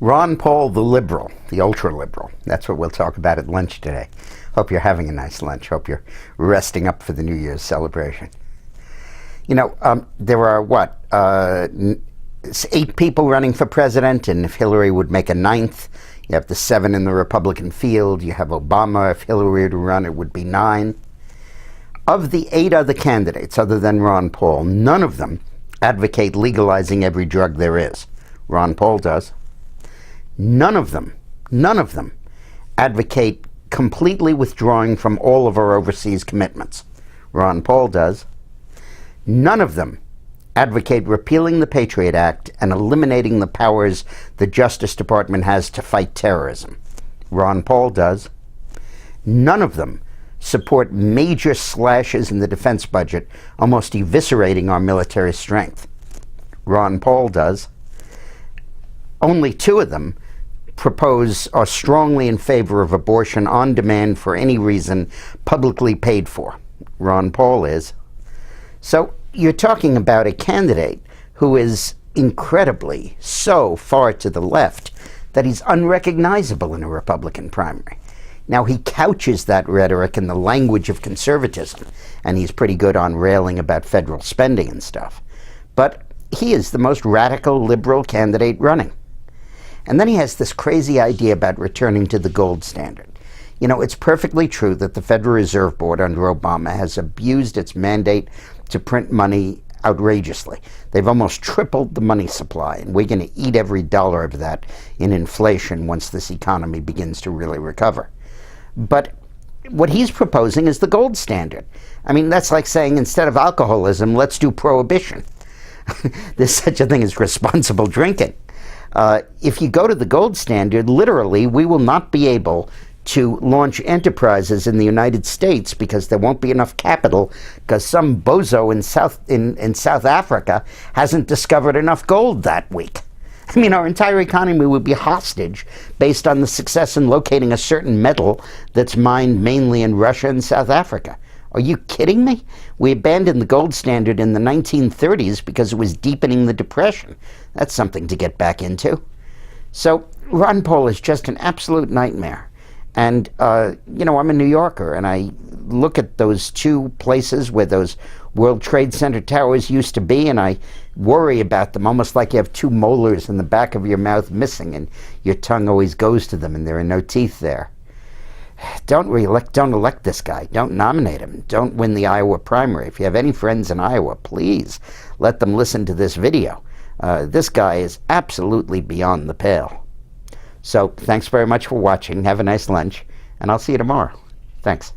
Ron Paul, the liberal, the ultra-liberal. That's what we'll talk about at lunch today. Hope you're having a nice lunch. Hope you're resting up for the New Year's celebration. You know, there are, 8 people running for president, and if Hillary would make a 9th, you have the 7 in the Republican field. You have Obama. If Hillary were to run, it would be 9. Of the 8 other candidates, other than Ron Paul, none of them advocate legalizing every drug there is. Ron Paul does. None of them advocate completely withdrawing from all of our overseas commitments. Ron Paul does. None of them advocate repealing the Patriot Act and eliminating the powers the Justice Department has to fight terrorism. Ron Paul does. None of them support major slashes in the defense budget, almost eviscerating our military strength. Ron Paul does. Only 2 of them are strongly in favor of abortion on demand for any reason, publicly paid for. Ron Paul is. So you're talking about a candidate who is incredibly so far to the left that he's unrecognizable in a Republican primary. Now, he couches that rhetoric in the language of conservatism, and he's pretty good on railing about federal spending and stuff. But he is the most radical liberal candidate running. And then he has this crazy idea about returning to the gold standard. You know, it's perfectly true that the Federal Reserve Board under Obama has abused its mandate to print money outrageously. They've almost tripled the money supply, and we're going to eat every dollar of that in inflation once this economy begins to really recover. But what he's proposing is the gold standard. I mean, that's like saying instead of alcoholism, let's do prohibition. There's such a thing as responsible drinking. If you go to the gold standard, literally, we will not be able to launch enterprises in the United States because there won't be enough capital because some bozo in South Africa hasn't discovered enough gold that week. I mean, our entire economy would be hostage based on the success in locating a certain metal that's mined mainly in Russia and South Africa. Are you kidding me? We abandoned the gold standard in the 1930s because it was deepening the Depression. That's something to get back into. So Ron Paul is just an absolute nightmare. And, you know, I'm a New Yorker, and I look at those 2 places where those World Trade Center towers used to be, and I worry about them, almost like you have 2 molars in the back of your mouth missing, and your tongue always goes to them, and there are no teeth there. Don't elect this guy. Don't nominate him. Don't win the Iowa primary. If you have any friends in Iowa, please let them listen to this video. This guy is absolutely beyond the pale. So thanks very much for watching. Have a nice lunch, and I'll see you tomorrow. Thanks.